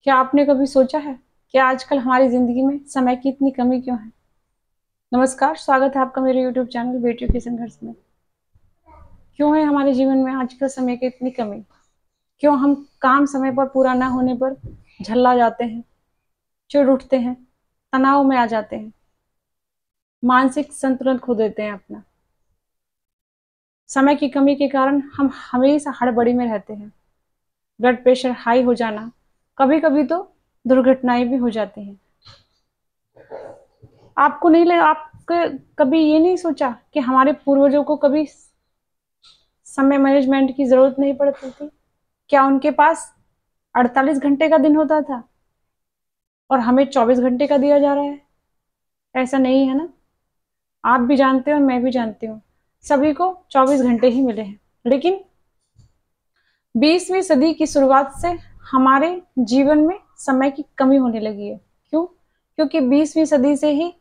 क्या आपने कभी सोचा है कि आजकल हमारी ज़िंदगी में समय की इतनी कमी क्यों है? नमस्कार, स्वागत है आपका मेरे यूट्यूब चैनल बेटियों के संघर्ष में। क्यों है हमारे जीवन में आजकल समय की इतनी कमी? क्यों हम काम समय पर पूरा ना होने पर झल्ला जाते हैं, चिढ़ उठते हैं, तनाव में आ जाते हैं, मानसिक संतुलन खो देते हैं अपना। समय की कमी के कारण हम हमेशा हड़बड़ी में रहते हैं, ब्लड प्रेशर हाई हो जाना, कभी-कभी तो दुर्घटनाएँ भी हो जाती हैं। आपको नहीं लगा आपके कभी ये नहीं सोचा कि हमारे पूर्वजों को कभी समय मैनेजमेंट की ज़रूरत नहीं पड़ती थी? क्या उनके पास 48 घंटे का दिन होता था और हमें 24 घंटे का दिया जा रहा है? ऐसा नहीं है ना? आप भी जानते हो और मैं भी जानती हूँ। सभी को 24 घंटे ही मिले हैं। लेकिन 20वीं सदी की शुरुआत से हमारे जीवन में समय की कमी होने लगी है। क्यों? क्योंकि 20वीं सदी से ही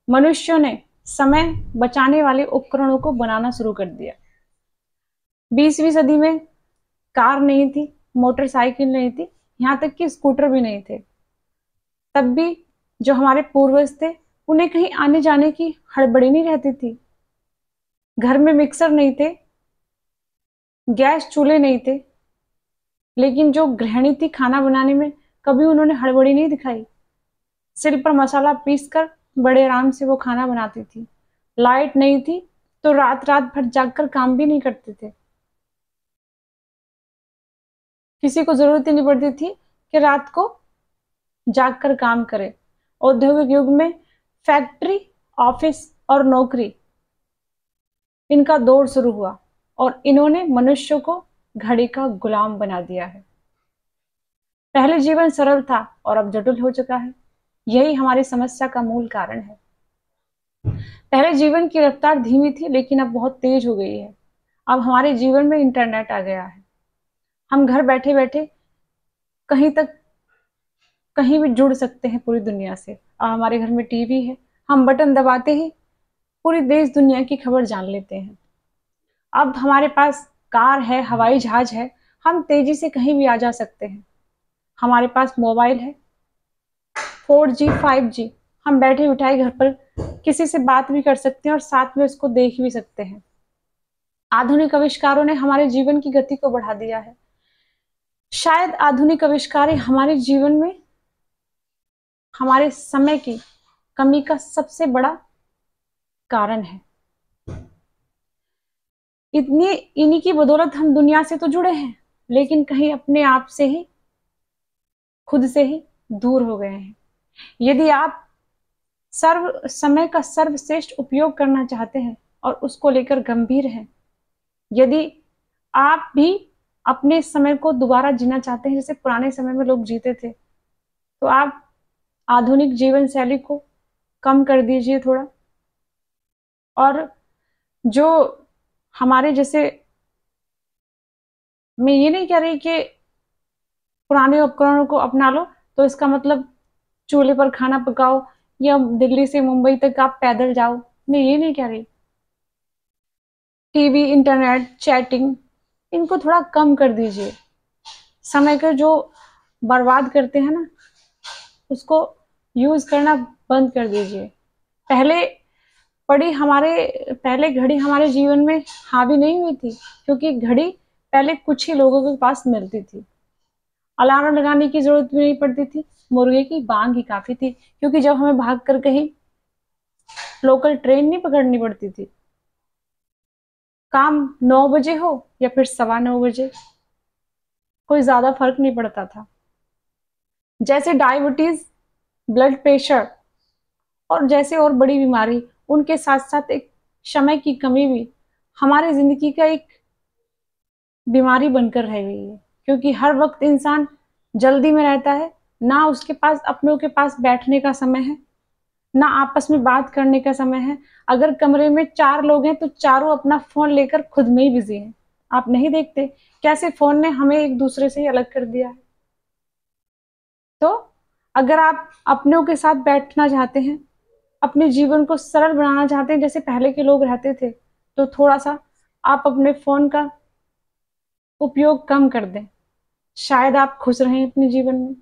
मनुष्यों ने समय बचाने वाले उपकरणों को बनाना शुरू कर दिया। 20वीं सदी में कार नहीं थी, मोटरसाइकिल नहीं थी, यहाँ तक कि स्कूटर भी नहीं थे। तब भी जो हमारे पूर्वज थे, उन्हें कहीं आने जाने की हड़बड़ी नहीं रहती थी। घर में मिक्सर नहीं थे, गैस चूल्हे नहीं थे, लेकिन जो गृहिणी थी खाना बनाने में कभी उन्होंने हड़बड़ी नहीं दिखाई। सिल पर मसाला पीस कर बड़े आराम से वो खाना बनाती थी। लाइट नहीं थी तो रात रात भर जागकर काम भी नहीं करते थे। किसी को जरूरत ही नहीं पड़ती थी कि रात को जागकर काम करे। औद्योगिक युग में फैक्ट्री, ऑफिस और नौकरी, इनका दौर शुरू हुआ और इन्होंने मनुष्य को घड़ी का गुलाम बना दिया है। पहले जीवन सरल था और अब जटिल हो चुका है। यही हमारी समस्या का मूल कारण है। पहले जीवन की रफ्तार धीमी थी लेकिन अब बहुत तेज हो गई है। अब हमारे जीवन में इंटरनेट आ गया है। हम घर बैठे बैठे कहीं तक कहीं भी जुड़ सकते हैं पूरी दुनिया से। अब हमारे घर में टीवी है, हम बटन दबाते ही पूरी देश दुनिया की खबर जान लेते हैं। अब हमारे पास कार है, हवाई जहाज है, हम तेजी से कहीं भी आ जा सकते हैं। हमारे पास मोबाइल है, 4G 5G, हम बैठे बिठाए घर पर किसी से बात भी कर सकते हैं और साथ में उसको देख भी सकते हैं। आधुनिक आविष्कारों ने हमारे जीवन की गति को बढ़ा दिया है। शायद आधुनिक आविष्कार ही हमारे जीवन में हमारे समय की कमी का सबसे बड़ा कारण है। इन्हीं की बदौलत हम दुनिया से तो जुड़े हैं, लेकिन कहीं अपने आप से ही, खुद से ही दूर हो गए हैं। यदि आप समय का सर्वश्रेष्ठ उपयोग करना चाहते हैं और उसको लेकर गंभीर हैं, यदि आप भी अपने समय को दोबारा जीना चाहते हैं जैसे पुराने समय में लोग जीते थे, तो आप आधुनिक जीवन शैली को कम कर दीजिए थोड़ा। और जो हमारे जैसे, मैं ये नहीं कह रही कि पुराने उपकरणों को अपना लो तो इसका मतलब चूल्हे पर खाना पकाओ या दिल्ली से मुंबई तक आप पैदल जाओ, मैं ये नहीं कह रही। टीवी, इंटरनेट, चैटिंग, इनको थोड़ा कम कर दीजिए। समय का जो बर्बाद करते हैं ना, उसको यूज करना बंद कर दीजिए। पहले पहले घड़ी हमारे जीवन में हावी नहीं हुई थी, क्योंकि घड़ी पहले कुछ ही लोगों के पास मिलती थी। अलार्म लगाने की जरूरत भी नहीं पड़ती थी, मुर्गे की बांग ही काफी थी, क्योंकि जब हमें भाग कर कहीं लोकल ट्रेन नहीं पकड़नी पड़ती थी। काम 9 बजे हो या फिर 9:15 बजे, कोई ज्यादा फर्क नहीं पड़ता था। जैसे डायबिटीज, ब्लड प्रेशर और जैसे और बड़ी बीमारी, उनके साथ साथ एक समय की कमी भी हमारी जिंदगी का एक बीमारी बनकर रह गई है। क्योंकि हर वक्त इंसान जल्दी में रहता है, ना उसके पास अपनों के पास बैठने का समय है, ना आपस में बात करने का समय है। अगर कमरे में 4 लोग हैं तो चारों अपना फोन लेकर खुद में ही बिजी हैं। आप नहीं देखते कैसे फोन ने हमें एक दूसरे से ही अलग कर दिया है? तो अगर आप अपनों के साथ बैठना चाहते हैं, अपने जीवन को सरल बनाना चाहते हैं जैसे पहले के लोग रहते थे, तो थोड़ा सा आप अपने फोन का उपयोग कम कर दें। शायद आप खुश रहें अपने जीवन में।